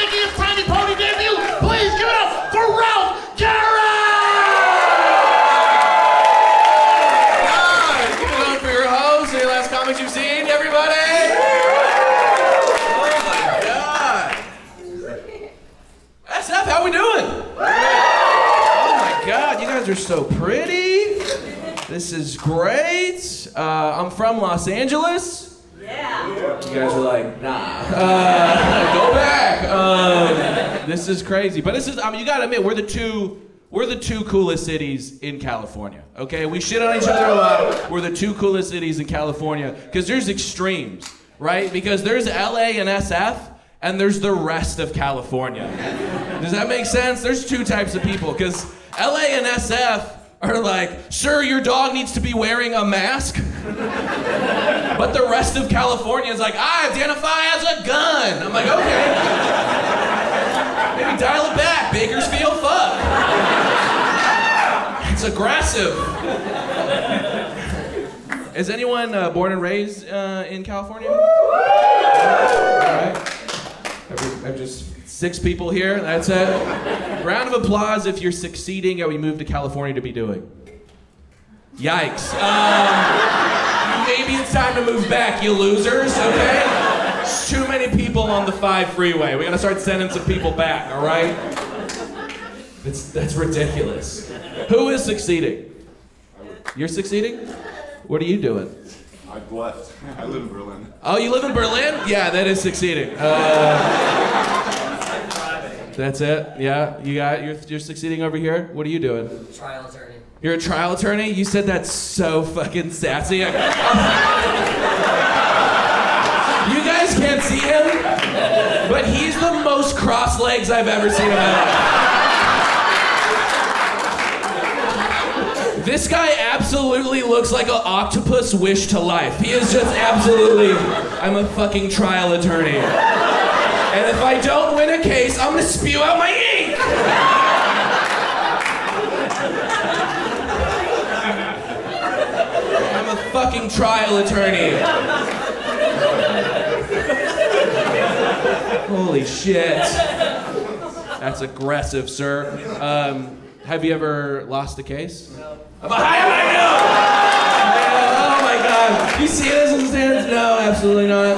making his Tiny Pony debut. Please give it up for Ralph Guerra! Give it up for your host. Any last comics you've seen, everybody? Oh my God. SF, how we doing? Oh my God, you guys are so pretty. This is great. I'm from Los Angeles. Yeah. You guys are like, nah. Go back. This is crazy. But this is, I mean, you gotta admit, we're the two coolest cities in California. Okay? We shit on each other a lot. We're the two coolest cities in California. Because there's extremes, right? Because there's LA and SF, and there's the rest of California. Does that make sense? There's two types of people. Because LA and SF are like, sure, your dog needs to be wearing a mask. But the rest of California is like, I identify as a gun. I'm like, okay. Maybe dial it back, Bakersfield, fuck. It's aggressive. Is anyone born and raised in California? All right. I've just 6 people here, that's it. Round of applause if you're succeeding at what you moved to California to be doing. Yikes. Maybe it's time to move back, you losers, okay? There's too many people on the 5 freeway. We gotta start sending some people back, all right? That's ridiculous. Who is succeeding? You're succeeding? What are you doing? I've left. I live in Berlin. Oh, you live in Berlin? Yeah, that is succeeding. That's it? Yeah, you're succeeding over here? What are you doing? Trial attorney. You're a trial attorney? You said that so fucking sassy. You guys can't see him, but he's the most crossed legs I've ever seen in my life. This guy absolutely looks like an octopus wish to life. He is just absolutely, I'm a fucking trial attorney. And if I don't win a case, I'm gonna spew out my ink! I'm a fucking trial attorney. Holy shit. That's aggressive, sir. Have you ever lost a case? No. Oh my God. You see this in the stands? No, absolutely not.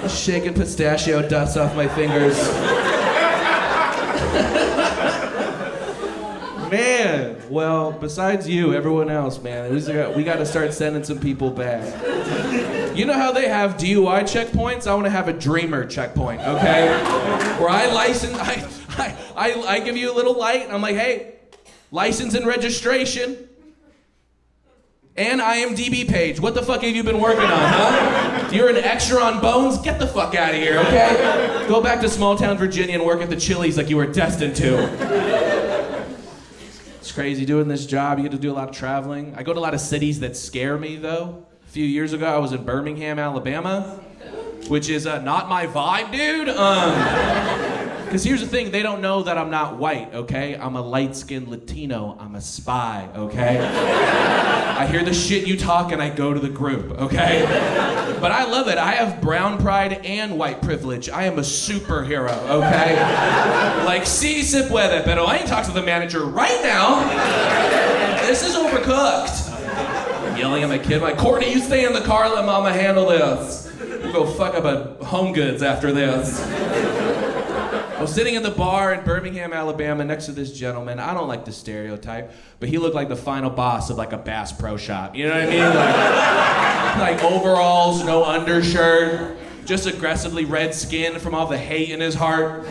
Shaking pistachio dust off my fingers. Man, well, besides you, everyone else, man, we got to start sending some people back. You know how they have DUI checkpoints? I want to have a dreamer checkpoint, okay? Where I give you a little light, and I'm like, hey, license and registration, and IMDb page. What the fuck have you been working on, huh? You're an extra on Bones? Get the fuck out of here, okay? Go back to small town Virginia and work at the Chili's like you were destined to. It's crazy doing this job. You get to do a lot of traveling. I go to a lot of cities that scare me, though. A few years ago, I was in Birmingham, Alabama, which is not my vibe, dude. Because here's the thing, they don't know that I'm not white, okay? I'm a light-skinned Latino. I'm a spy, okay? I hear the shit you talk and I go to the group, okay? But I love it. I have brown pride and white privilege. I am a superhero, okay? Like, si se puede, pero I ain't talking to the manager right now. This is overcooked. I'm yelling at my kid, like, Courtney, you stay in the car, let mama handle this. We'll go fuck up a Home Goods after this. I was sitting in the bar in Birmingham, Alabama, next to this gentleman. I don't like the stereotype, but he looked like the final boss of like a Bass Pro Shop. You know what I mean? Like overalls, no undershirt, just aggressively red skin from all the hate in his heart.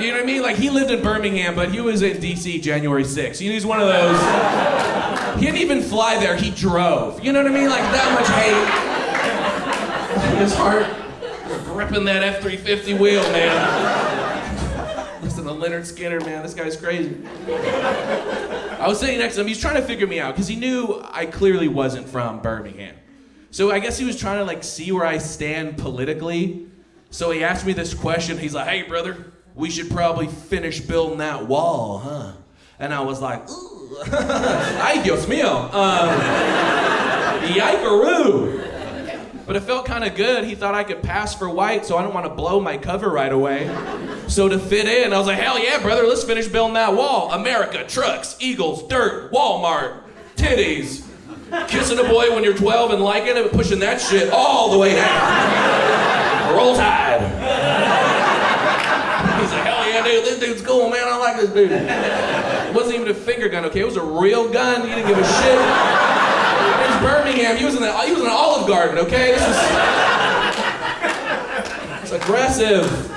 You know what I mean? Like he lived in Birmingham, but he was in DC January 6th. He's one of those. He didn't even fly there, he drove. You know what I mean? Like that much hate in his heart. Gripping that F-350 wheel, man. Listen to Leonard Skinner, man. This guy's crazy. I was sitting next to him. He's trying to figure me out because he knew I clearly wasn't from Birmingham. So I guess he was trying to like see where I stand politically. So he asked me this question. He's like, "Hey, brother, we should probably finish building that wall, huh?" And I was like, "Ooh, ay Dios mío, yikeroo." But it felt kind of good. He thought I could pass for white, so I don't want to blow my cover right away. So to fit in, I was like, hell yeah, brother, let's finish building that wall. America, trucks, eagles, dirt, Walmart, titties. Kissing a boy when you're 12 and liking it, pushing that shit all the way down. Roll Tide. He's like, hell yeah, dude, this dude's cool, man. I like this dude. It wasn't even a finger gun, okay? It was a real gun. He didn't give a shit. It's Birmingham. He was in an Olive Garden, okay? It's aggressive.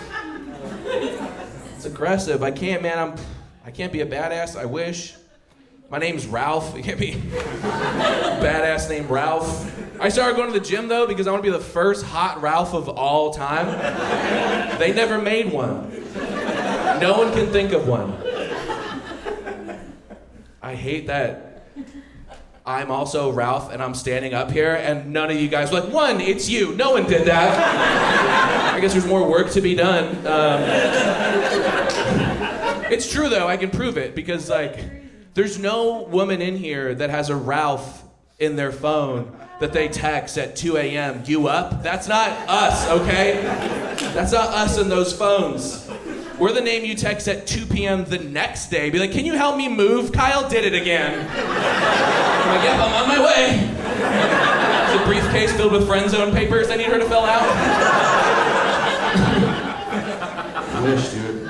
It's aggressive. I can't be a badass. I wish. My name's Ralph. It can't be badass named Ralph. I started going to the gym though because I want to be the first hot Ralph of all time. They never made one. No one can think of one. I hate that I'm also Ralph and I'm standing up here and none of you guys were like, one, it's you. No one did that. I guess there's more work to be done. It's true though, I can prove it because there's no woman in here that has a Ralph in their phone that they text at 2 a.m. You up? That's not us, okay? That's not us in those phones. We're the name you text at 2 p.m. the next day. Be like, can you help me move? Kyle did it again. I'm like, yep, I'm on my way. There's a briefcase filled with friend zone papers I need her to fill out. I wish, dude.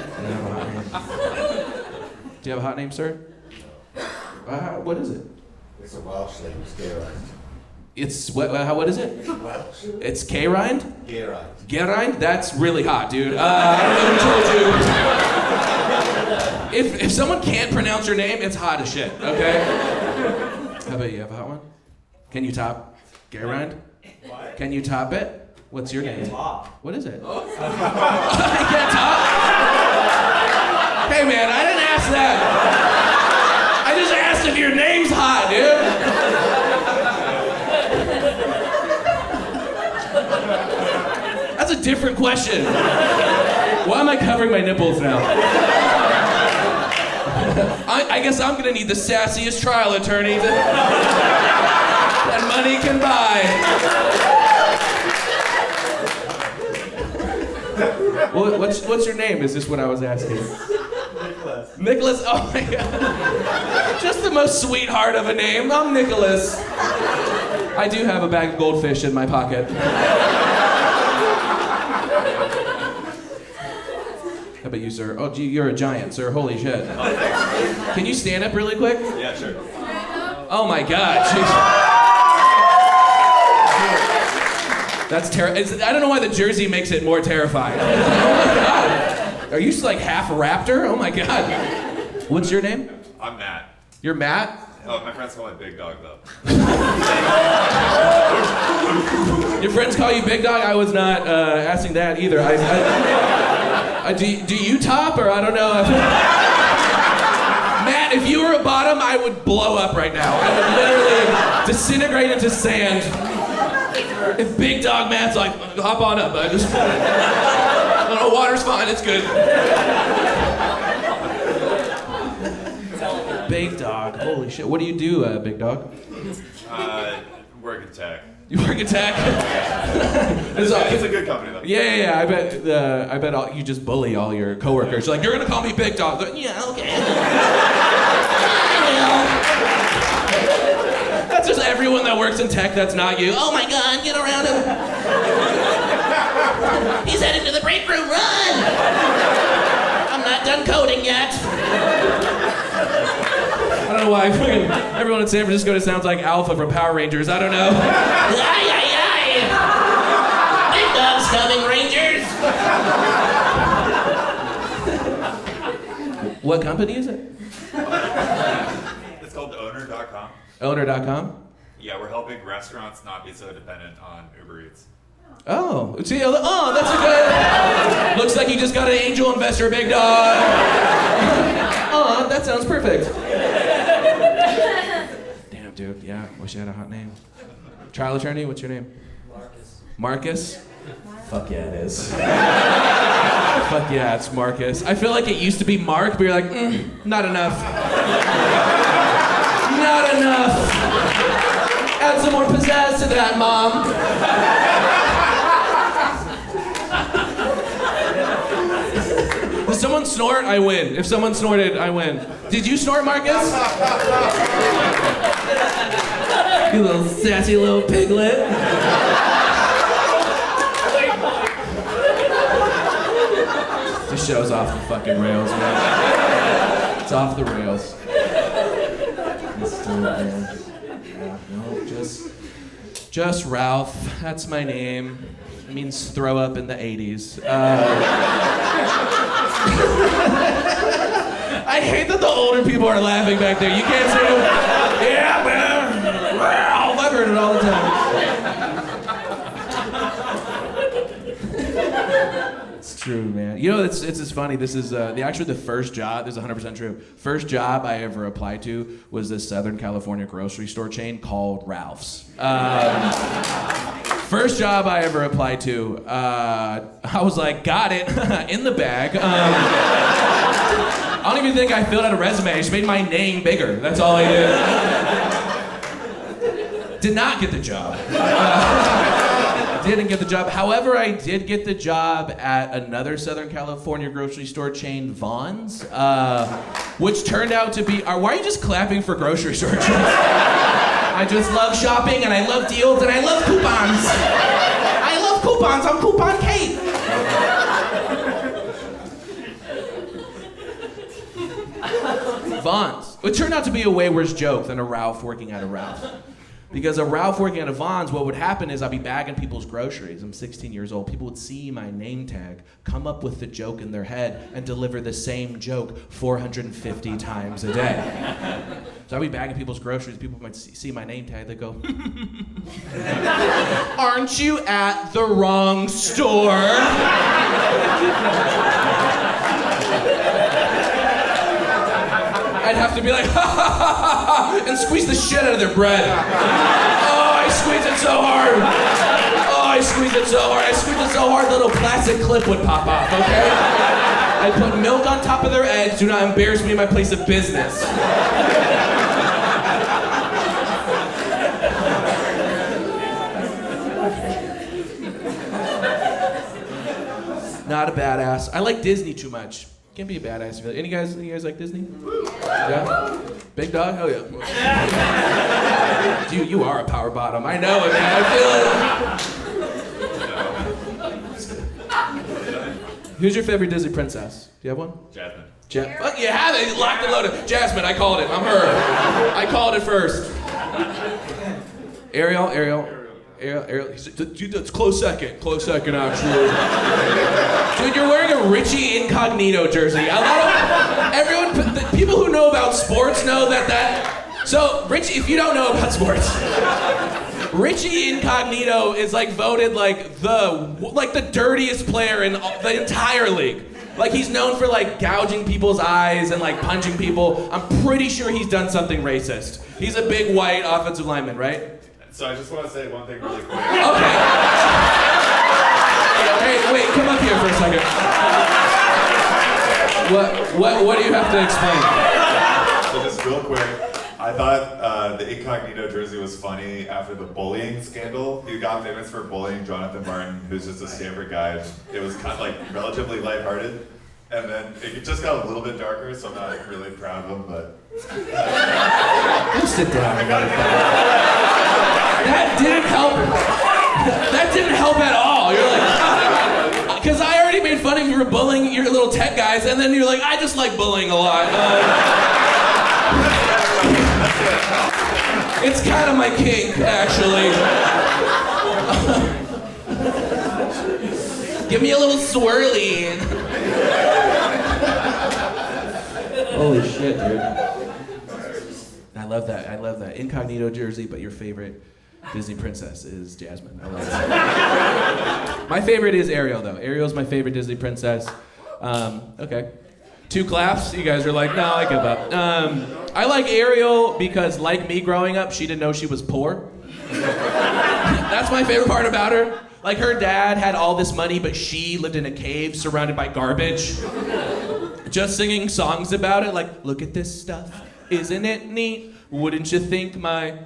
Do you have a hot name, sir? What is it? It's a Welsh name, it's Guerra. It's what is it? Welsh. It's K-rind? Guerra. Gerrind? That's really hot, dude. I don't know who told you. If someone can't pronounce your name, it's hot as shit, okay? How about you? Have a hot one? Can you top Gerrind? Can you top it? What's your name? What is it? You can't top? Hey man, I didn't ask that. I just asked if your name's hot, dude. That's a different question. Why am I covering my nipples now? I guess I'm gonna need the sassiest trial attorney that money can buy. What's your name? Is this what I was asking? Nicholas, oh my god. Just the most sweetheart of a name. I'm Nicholas. I do have a bag of goldfish in my pocket. How about you, sir? Oh, gee, you're a giant, sir. Holy shit. Can you stand up really quick? Yeah, sure. Oh my god. Jeez. That's terrible. I don't know why the jersey makes it more terrifying. Oh my god. Are you like half raptor? Oh my god. What's your name? I'm Matt. You're Matt? Oh, my friends call me Big Dog, though. Your friends call you Big Dog? I was not asking that either. Do you top or I don't know? Matt, if you were a bottom, I would blow up right now. I would literally disintegrate into sand. If Big Dog Matt's like, hop on up, I don't know, water's fine, it's good. Big Dog, holy shit. What do you do, Big Dog? Work in tech. You work at tech? It's a good company, though. Yeah. I bet you just bully all your coworkers. You're like, you're gonna call me Big Dog. Like, yeah, okay. That's just everyone that works in tech that's not you. Oh my god, get around him. He's headed to the break room, run! I'm not done coding yet. I don't know why everyone in San Francisco just sounds like Alpha from Power Rangers. I don't know. Aye, aye, aye. Big Dog's coming, Rangers. What company is it? It's called Owner.com. Owner.com? Yeah, we're helping restaurants not be so dependent on Uber Eats. Oh, see, that's a good. Looks like you just got an angel investor, Big Dog. Oh, that sounds perfect. Damn, dude. Yeah, wish I had a hot name. Trial attorney, what's your name? Marcus. Fuck yeah, it is. Fuck yeah, it's Marcus. I feel like it used to be Mark, but you're like, not enough. Not enough. Add some more pizzazz to that, Mom. someone snort, I win. If someone snorted, I win. Did you snort, Marcus? You little sassy little piglet. This show's off the fucking rails, man. It's off the rails. It's still there. Yeah, no, just Ralph. That's my name. It means throw up in the 80s. I hate that the older people are laughing back there. You can't say, yeah, man. Ralph. I've heard it all the time. It's true, man. You know, it's funny. This is the first job. This is 100% true. First job I ever applied to was this Southern California grocery store chain called Ralph's. First job I ever applied to. I was like, got it, in the bag. I don't even think I filled out a resume. I just made my name bigger. That's all I did. Did not get the job. Didn't get the job. However, I did get the job at another Southern California grocery store chain, Vons, which turned out to be. Why are you just clapping for grocery store chains? I just love shopping and I love deals and I love coupons. I love coupons. I'm Coupon Kate. Vons. It turned out to be a way worse joke than a Ralph working at a Ralph. Because a Ralph working at a Vons, what would happen is I'd be bagging people's groceries. I'm 16 years old. People would see my name tag, come up with the joke in their head, and deliver the same joke 450 times a day. So I'd be bagging people's groceries. People might see my name tag. They'd go, aren't you at the wrong store? I'd have to be like, ha ha ha ha ha, and squeeze the shit out of their bread. Oh, I squeeze it so hard. Oh, I squeeze it so hard. I squeeze it so hard, the little plastic clip would pop off, okay? I put milk on top of their eggs. Do not embarrass me in my place of business. Not a badass. I like Disney too much. Can't be a badass. Any guys like Disney? Yeah? Big dog? Hell yeah. Dude, you are a power bottom. I know it, man. I feel it. Who's your favorite Disney princess? Do you have one? Jasmine. Fuck, you have it. Locked and loaded. Jasmine, I called it. I'm her. I called it first. Ariel. Dude, that's close second actually. Dude, you're wearing a Richie Incognito jersey. People who know about sports know that. So, Richie, if you don't know about sports, Richie Incognito is like voted like the dirtiest player in the entire league. Like he's known for like gouging people's eyes and like punching people. I'm pretty sure he's done something racist. He's a big white offensive lineman, right? So I just want to say one thing really quick. Okay. Hey, wait, come up here for a second. What do you have to explain? So just real quick, I thought the Incognito jersey was funny after the bullying scandal. He got famous for bullying Jonathan Martin, who's just a Stanford guy. It was kind of like relatively lighthearted. And then it just got a little bit darker, so I'm not really proud of him, but... You sit down. That didn't help. That didn't help at all. You're like... Because I already made fun of you for bullying your little tech guys, and then you're like, I just like bullying a lot. It's kind of my kink, actually. Give me a little swirly. Holy shit, dude. I love that. Incognito jersey, but your favorite Disney princess is Jasmine. I love that. My favorite is Ariel, though. Ariel's my favorite Disney princess. Okay. 2 claps. You guys are like, no, I give up. I like Ariel because, like me growing up, she didn't know she was poor. That's my favorite part about her. Like, her dad had all this money, but she lived in a cave surrounded by garbage. Just singing songs about it, like, look at this stuff. Isn't it neat? Wouldn't you think my...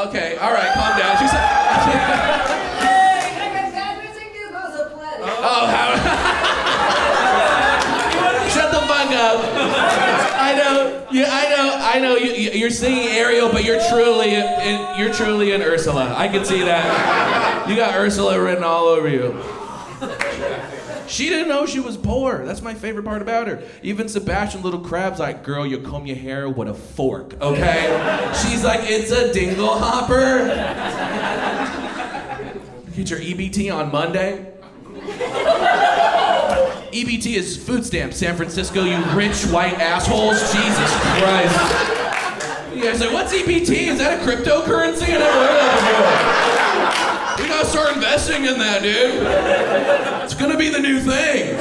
Okay, all right, calm down. She said... Oh, how... you're singing Ariel, but you're truly in Ursula. I can see that. You got Ursula written all over you. She didn't know she was poor. That's my favorite part about her. Even Sebastian Little Crab's like, girl, you comb your hair with a fork, okay? She's like, it's a dingle hopper. Get your EBT on Monday. EBT is food stamps, San Francisco, you rich white assholes. Jesus Christ. You guys are like, what's EBT? Is that a cryptocurrency? I never heard of that before. We gotta start investing in that, dude. It's gonna be the new thing.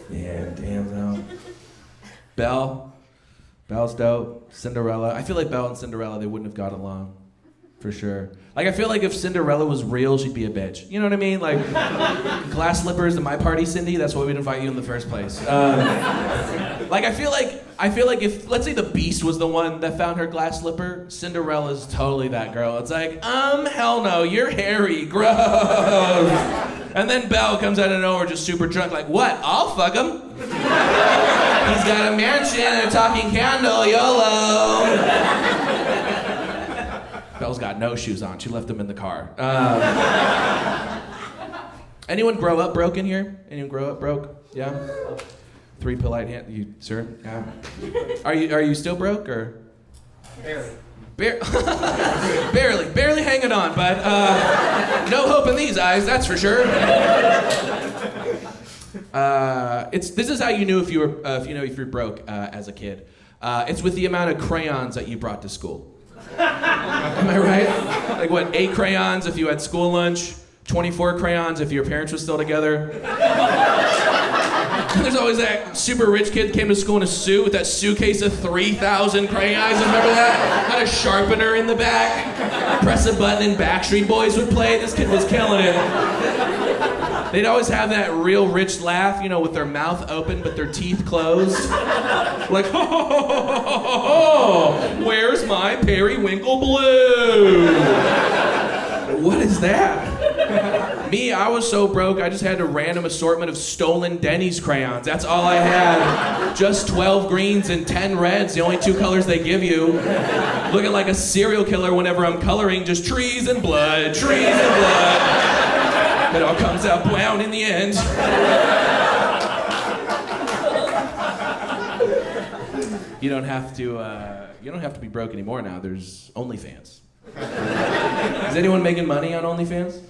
Yeah, damn though. Belle's dope. Cinderella. I feel like Belle and Cinderella, they wouldn't have got along. For sure. Like, I feel like if Cinderella was real, she'd be a bitch. You know what I mean? Like, glass slippers in my party, Cindy, that's why we'd invite you in the first place. Like, I feel like if, let's say the Beast was the one that found her glass slipper, Cinderella's totally that girl. It's like, hell no, you're hairy, gross. And then Belle comes out of nowhere just super drunk, like, what? I'll fuck him. He's got a mansion and a talking candle, YOLO. Belle's got no shoes on. She left them in the car. Anyone grow up broke in here? Anyone grow up broke? Yeah? 3 polite hands. You, sir? Yeah. Are you still broke or? Barely hanging on, but no hope in these eyes, that's for sure. This is how you knew if you're broke as a kid. It's with the amount of crayons that you brought to school. Am I right? Like what, 8 crayons if you had school lunch, 24 crayons if your parents were still together. And there's always that super rich kid came to school in a suit with that suitcase of 3,000 crayons. Remember that? Had a sharpener in the back. Press a button and Backstreet Boys would play. This kid was killing it. They'd always have that real rich laugh, you know, with their mouth open but their teeth closed. Like, ho, ho, ho, ho, ho, ho, ho. Where's my periwinkle blue? What is that? Me, I was so broke, I just had a random assortment of stolen Denny's crayons. That's all I had. Just 12 greens and 10 reds, the only 2 colors they give you. Looking like a serial killer whenever I'm coloring, just trees and blood, trees and blood. It all comes out brown in the end. You don't have to be broke anymore now. There's OnlyFans. Is anyone making money on OnlyFans?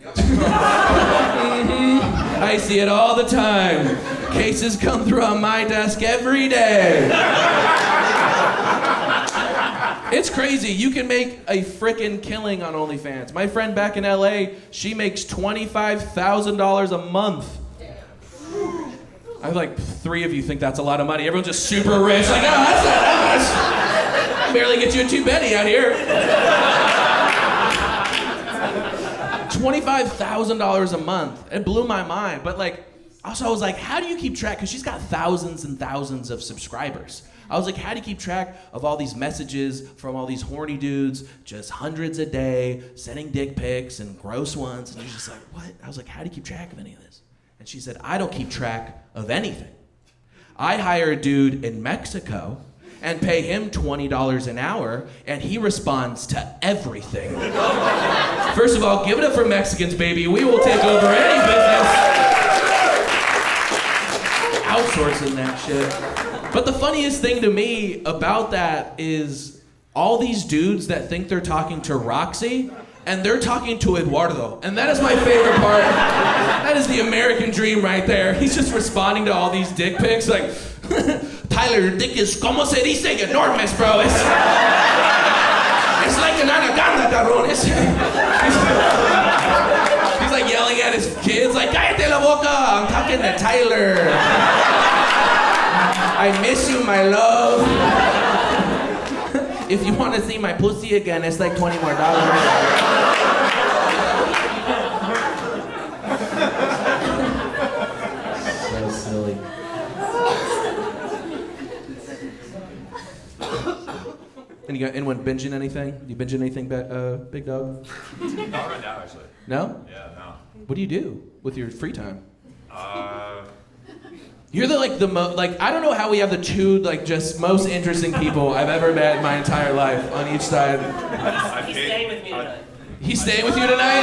Mm-hmm. I see it all the time. Cases come through on my desk every day. It's crazy. You can make a frickin' killing on OnlyFans. My friend back in LA, she makes $25,000 a month. I have like 3 of you think that's a lot of money. Everyone's just super rich. Like, oh, that's not much. I barely get you a 2-penny out here. $25,000 a month. It blew my mind. But like, also I was like, how do you keep track? Because she's got thousands and thousands of subscribers. I was like, how do you keep track of all these messages from all these horny dudes, just hundreds a day, sending dick pics and gross ones? And you're just like, what? I was like, how do you keep track of any of this? And she said, I don't keep track of anything. I hire a dude in Mexico and pay him $20 an hour, and he responds to everything. First of all, give it up for Mexicans, baby. We will take over any business. Outsourcing that shit. But the funniest thing to me about that is all these dudes that think they're talking to Roxy, and they're talking to Eduardo. And that is my favorite part. That is the American dream right there. He's just responding to all these dick pics like, Tyler, your dick is, como se dice, enormous, bro. It's like an anaconda, cabrones. He's like yelling at his kids, like, cállate la boca, I'm talking to Tyler. I miss you, my love. If you want to see my pussy again, it's like $20 more. So silly. And you got anyone binging anything? You binging anything, Big Dog? Not right now, actually. No? Yeah, no. What do you do with your free time? You're I don't know how we have the two just most interesting people I've ever met in my entire life on each side. He's staying with me tonight. He's staying with you tonight?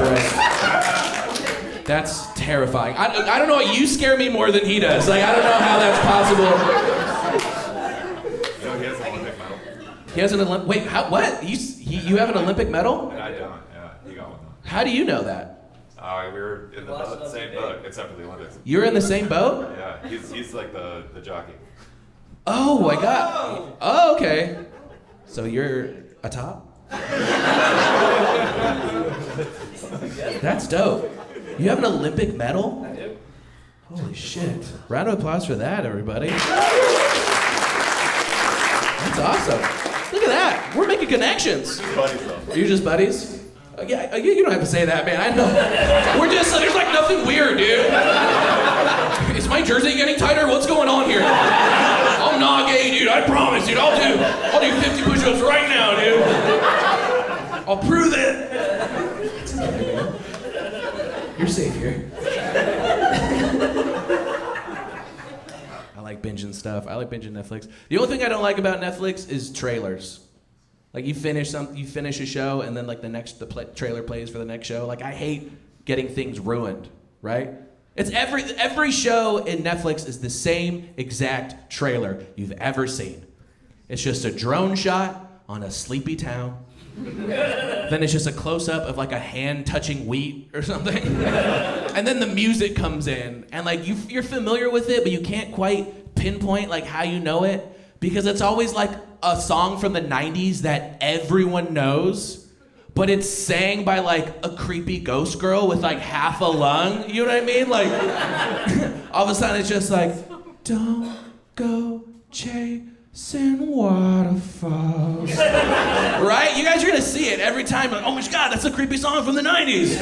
Jesus Christ. That's terrifying. I don't know what you scare me more than he does. I don't know how that's possible. No, he has an Olympic medal. He has an Olympic. Wait, what? You have an Olympic medal? I don't. Yeah, he got one. How do you know that? We were in the same boat, except for the Olympics. You're in the same boat? Yeah, he's like the jockey. Oh my God. Oh, okay. So you're a top? That's dope. You have an Olympic medal? I do. Holy shit. Round of applause for that, everybody. That's awesome. Look at that. We're making connections. Buddies though. You're just buddies? Yeah, you don't have to say that, man. I know. There's nothing weird, dude. Is my jersey getting tighter? What's going on here? I'm not gay, dude. I promise, dude. I'll do 50 push-ups right now, dude. I'll prove it. You're safe here. I like binging stuff. I like binging Netflix. The only thing I don't like about Netflix is trailers. You finish a show, and then the trailer plays for the next show. I hate getting things ruined, right? It's every show in Netflix is the same exact trailer you've ever seen. It's just a drone shot on a sleepy town. Then it's just a close-up of a hand touching wheat or something. And then the music comes in, and you're familiar with it, but you can't quite pinpoint how you know it, because it's always a song from the 90s that everyone knows, but it's sang by a creepy ghost girl with half a lung. You know what I mean? All of a sudden it's just don't go chasing waterfalls. Right? You guys are gonna see it every time. Oh my God, that's a creepy song from the 90s.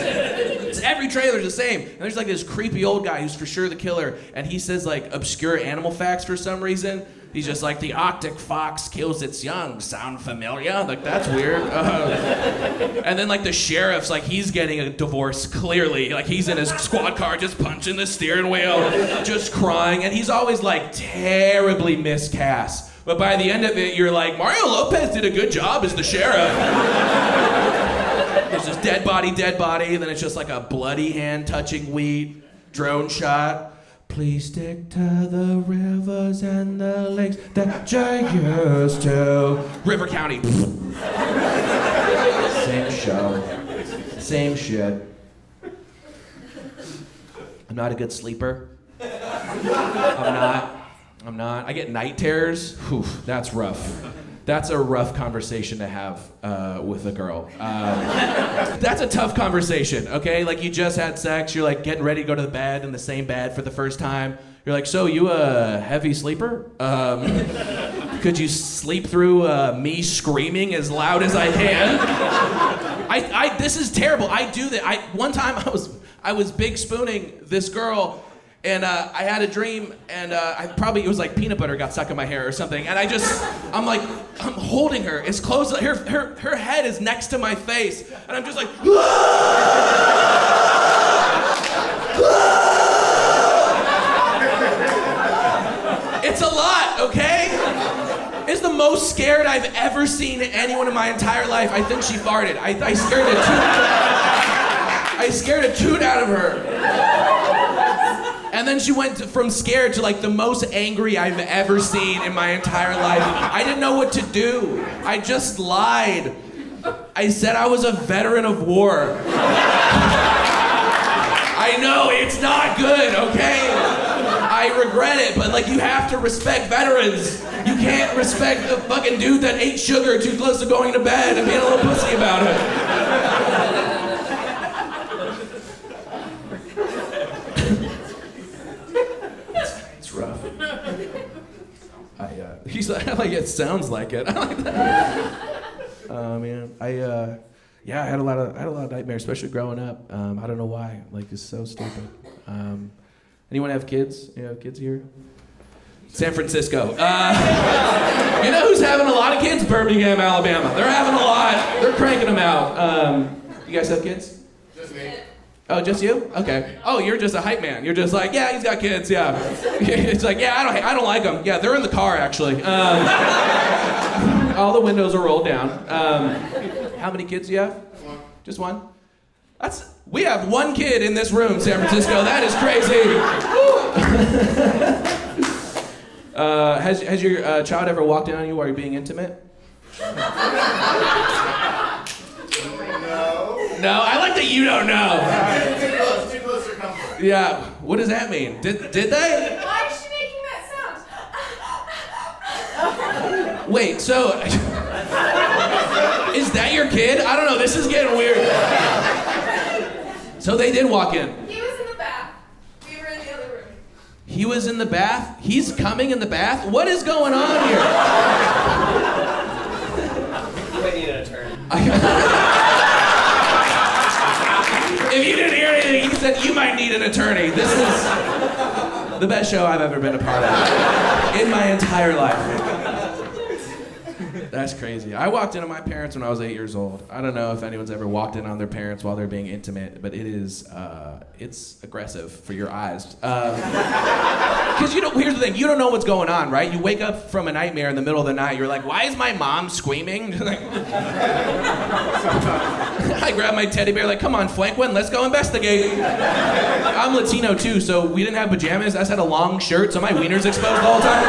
Every trailer's the same. And there's this creepy old guy who's for sure the killer, and he says obscure animal facts for some reason. He's just the Arctic fox kills its young. Sound familiar? That's weird. And then the sheriff's he's getting a divorce clearly. He's in his squad car just punching the steering wheel, just crying. And he's always terribly miscast. But by the end of it, you're Mario Lopez did a good job as the sheriff. There's just dead body. And then it's just a bloody hand touching wheat, drone shot. Please stick to the rivers and the lakes that you're used to. River County. Same show. Same shit. I'm not a good sleeper. I'm not. I get night terrors. Whew, that's rough. That's a rough conversation to have with a girl. That's a tough conversation, okay? You just had sex, you're getting ready to go to the bed in the same bed for the first time. You're so you a heavy sleeper? Could you sleep through me screaming as loud as I can? This is terrible. I do that. One time I was big spooning this girl, and I had a dream, and it was peanut butter got stuck in my hair or something, and I'm holding her as close, her head is next to my face, and I'm just It's a lot, okay? It's the most scared I've ever seen anyone in my entire life. I think she farted. I scared a toot out of her. And then she went from scared to the most angry I've ever seen in my entire life. I didn't know what to do. I just lied. I said I was a veteran of war. I know, it's not good, okay? I regret it, but you have to respect veterans. You can't respect the fucking dude that ate sugar too close to going to bed and being a little pussy about it. Rough. He's it sounds like it. I like that. Man, I had a lot of nightmares, especially growing up. I don't know why. It's so stupid. Anyone have kids? You have kids here? San Francisco. You know who's having a lot of kids? Birmingham, Alabama. They're having a lot. They're cranking them out. You guys have kids? Just me. Oh, just you? Okay. Oh, you're just a hype man. You're just like, yeah, he's got kids, yeah. It's like, yeah, I don't like them. Yeah, they're in the car, actually. All the windows are rolled down. How many kids do you have? One. Just one? We have one kid in this room, San Francisco. That is crazy. Has your child ever walked in on you while you're being intimate? No, I like that you don't know. Too close for comfort. Yeah, what does that mean? Did they? Why is she making that sound? Wait, so is that your kid? I don't know, this is getting weird. So they did walk in. He was in the bath. We were in the other room. He was in the bath? He's coming in the bath? What is going on here? You might need an attorney. If you didn't hear anything, he said you might need an attorney. This is the best show I've ever been a part of in my entire life. That's crazy. I walked into my parents when I was 8 years old. I don't know if anyone's ever walked in on their parents while they're being intimate, but it is, it's aggressive for your eyes. Because here's the thing, you don't know what's going on, right? You wake up from a nightmare in the middle of the night, you're like, why is my mom screaming? I grab my teddy bear, like, come on, Flanquin, let's go investigate. I'm Latino too, so we didn't have pajamas. I just had a long shirt, so my wiener's exposed the whole time.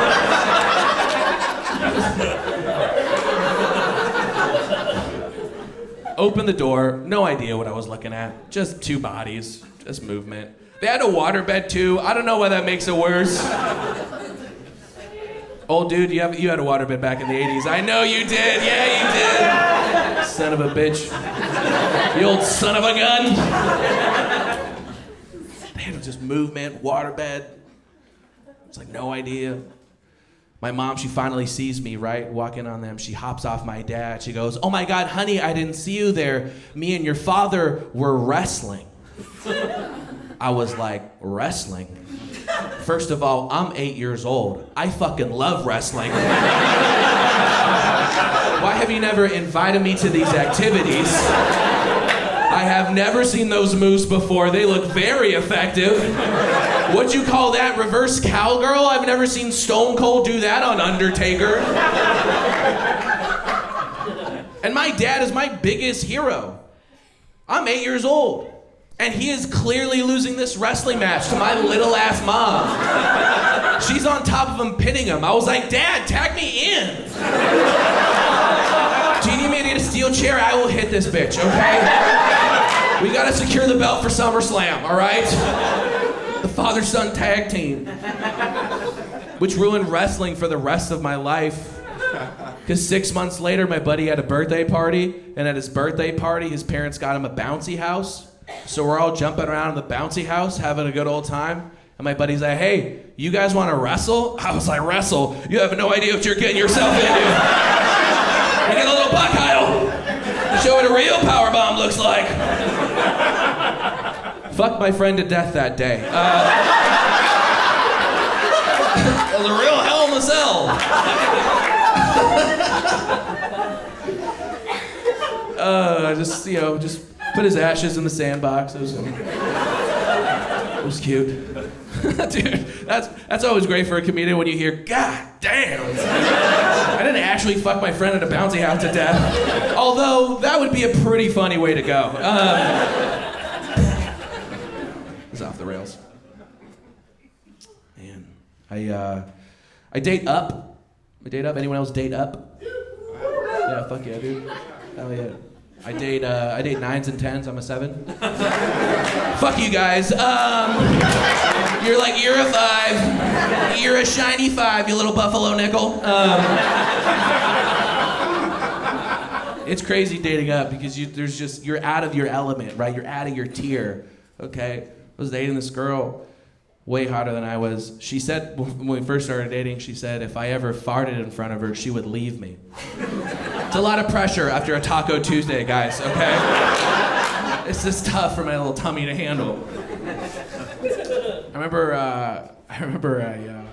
Open the door, no idea what I was looking at. Just two bodies, just movement. They had a waterbed too. I don't know why that makes it worse. Old dude, you had a waterbed back in the 80s. I know you did, yeah you did. Son of a bitch. The old son of a gun. They had just movement, waterbed. It's like no idea. My mom, she finally sees me, right, walking on them. She hops off my dad. She goes, oh my God, honey, I didn't see you there. Me and your father were wrestling. I was like, wrestling? First of all, I'm 8 years old. I fucking love wrestling. Why have you never invited me to these activities? I have never seen those moves before. They look very effective. What'd you call that? Reverse cowgirl? I've never seen Stone Cold do that on Undertaker. And my dad is my biggest hero. I'm 8 years old. And he is clearly losing this wrestling match to my little ass mom. She's on top of him, pinning him. I was like, Dad, tag me in. Do you need me to get a steel chair? I will hit this bitch, okay? We gotta secure the belt for SummerSlam, all right? The father-son tag team. Which ruined wrestling for the rest of my life. Because 6 months later, my buddy had a birthday party, and at his birthday party, his parents got him a bouncy house. So we're all jumping around in the bouncy house, having a good old time. And my buddy's like, hey, you guys want to wrestle? I was like, wrestle? You have no idea what you're getting yourself into. You get a little buck idol. Show what a real powerbomb looks like. Fucked my friend to death that day. It was a real hell in a cell. Just put his ashes in the sandbox. It was cute. Dude, that's always great for a comedian when you hear, God damn. I didn't actually fuck my friend at a bouncy house to death. Although, that would be a pretty funny way to go. It's off the rails. Man, I date up. I date up. Anyone else date up? Yeah, fuck yeah, dude. Hell yeah. I date 9s and 10s. I'm a 7. Fuck you guys. You're a 5. You're a shiny 5, you little buffalo nickel. It's crazy dating up because you're out of your element, right? You're out of your tier. Okay. I was dating this girl, way hotter than I was. She said when we first started dating, she said if I ever farted in front of her, she would leave me. It's a lot of pressure after a Taco Tuesday, guys, okay? It's just tough for my little tummy to handle. I remember I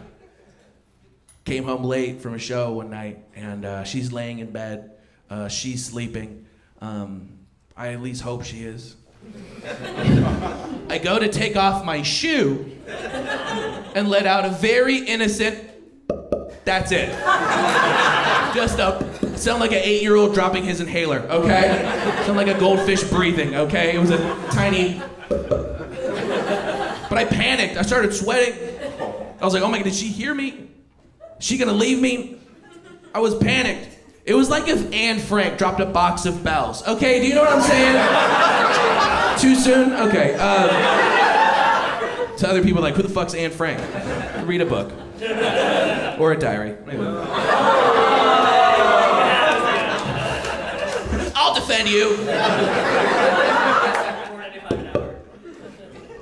came home late from a show one night, and she's laying in bed. She's sleeping. I at least hope she is. I go to take off my shoe and let out a very innocent, that's it. Just sound like an 8-year-old dropping his inhaler, okay? Sound like a goldfish breathing, okay? It was a tiny, but I panicked. I started sweating. I was like, oh my God, did she hear me? Is she gonna leave me? I was panicked. It was like if Anne Frank dropped a box of bells. Okay, do you know what I'm saying? Too soon? Okay. To other people like, who the fuck's Anne Frank? Read a book. Or a diary. I'll defend you.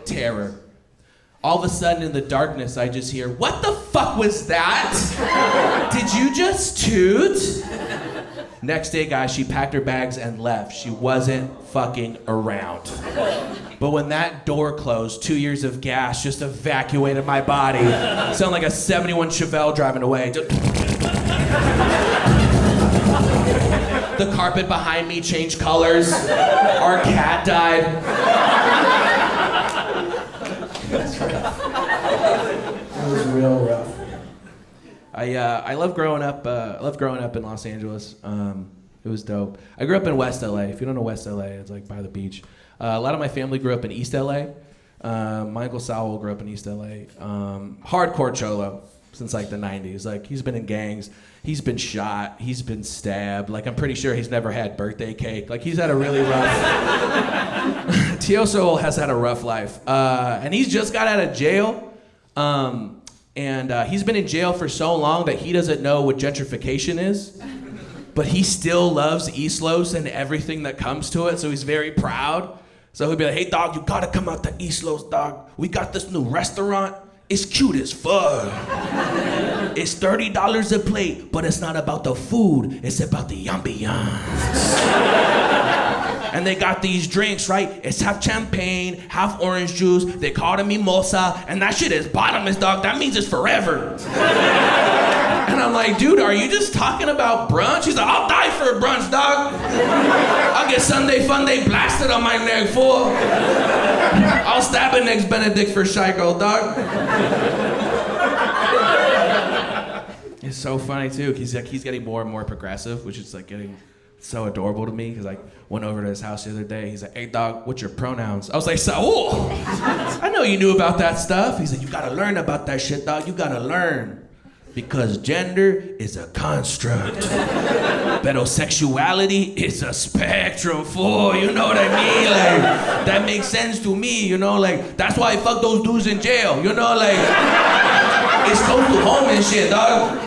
Terror. All of a sudden in the darkness, I just hear, what the fuck was that? Did you just toot? Next day, guys, she packed her bags and left. She wasn't fucking around. But when that door closed, 2 years of gas just evacuated my body. Sound like a 71 Chevelle driving away. The carpet behind me changed colors. Our cat died. It was real rough. I love growing up. In Los Angeles. It was dope. I grew up in West LA. If you don't know West LA, it's like by the beach. A lot of my family grew up in East LA. My uncle Saul grew up in East LA. Hardcore cholo since like the 90s. Like he's been in gangs. He's been shot. He's been stabbed. Like I'm pretty sure he's never had birthday cake. Like he's had a really rough. T.O. Soul has had a rough life, and he's just got out of jail. And he's been in jail for so long that he doesn't know what gentrification is. But he still loves East Los and everything that comes to it, so he's very proud. So he'll be like, hey dog, you gotta come out to East Los, dog. We got this new restaurant. It's cute as fuck. It's $30 a plate, but it's not about the food, it's about the ambiance. And they got these drinks, right? It's half champagne, half orange juice. They call it mimosa, and that shit is bottomless, dog. That means it's forever. And I'm like, dude, are you just talking about brunch? He's like, I'll die for a brunch, dog. I'll get Sunday Funday blasted on my neck, fool. I'll stab an ex-Benedict for Psycho, dog. It's so funny, too. He's getting more and more progressive, which is like getting so adorable to me, because I went over to his house the other day. He's like, hey dog, what's your pronouns? I was like, Saul, I know you knew about that stuff. He's like, you gotta learn about that shit, dog. You gotta learn. Because gender is a construct. Heterosexuality is a spectrum, fool. You know what I mean? Like, that makes sense to me, you know? Like, that's why I fuck those dudes in jail, you know? Like, it's close to home and shit, dog.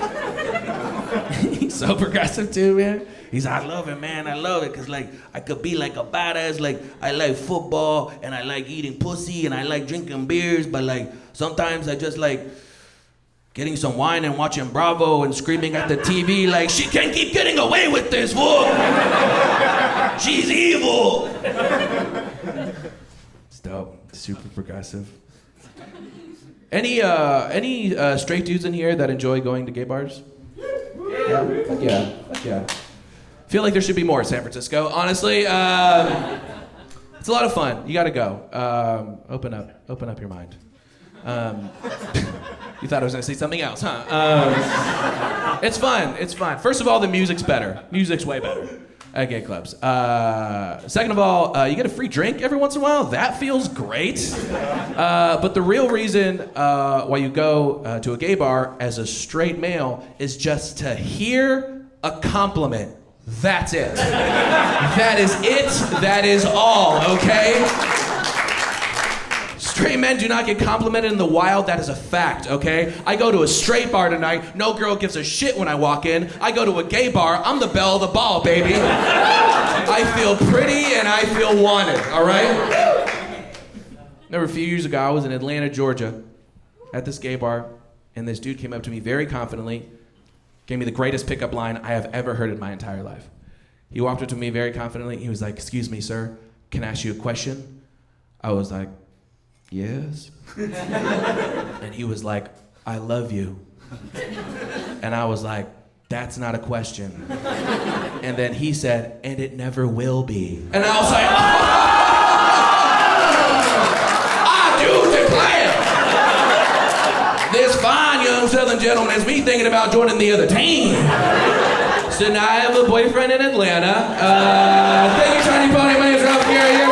He's so progressive too, man. He's like, I love it, man. I love it, because, like, I could be like a badass. Like, I like football, and I like eating pussy, and I like drinking beers, but, like, sometimes I just like getting some wine and watching Bravo and screaming at the TV, like, she can't keep getting away with this, fool. She's evil. It's dope. Super progressive. Any straight dudes in here that enjoy going to gay bars? Yeah. Fuck yeah. Fuck yeah. Feel like there should be more in San Francisco, honestly. It's a lot of fun. You gotta go. Open up your mind. You thought I was gonna say something else, huh? It's fun. First of all, the music's better. Music's way better at gay clubs. Second of all, you get a free drink every once in a while. That feels great. But the real reason why you go to a gay bar as a straight male is just to hear a compliment. That's it. That is it. That is all, okay? Straight men do not get complimented in the wild. That is a fact, okay? I go to a straight bar tonight. No girl gives a shit when I walk in. I go to a gay bar. I'm the belle of the ball, baby. I feel pretty and I feel wanted, all right? Remember a few years ago, I was in Atlanta, Georgia, at this gay bar, and this dude came up to me very confidently, gave me the greatest pickup line I have ever heard in my entire life. He walked up to me very confidently. He was like, excuse me, sir, can I ask you a question? I was like, yes. And he was like, I love you. And I was like, that's not a question. And then he said, and it never will be. And I was like, oh! gentlemen, it's me thinking about joining the other team. So now I have a boyfriend in Atlanta. Thank you, Tiny Pony. My name's Ralph Guerra.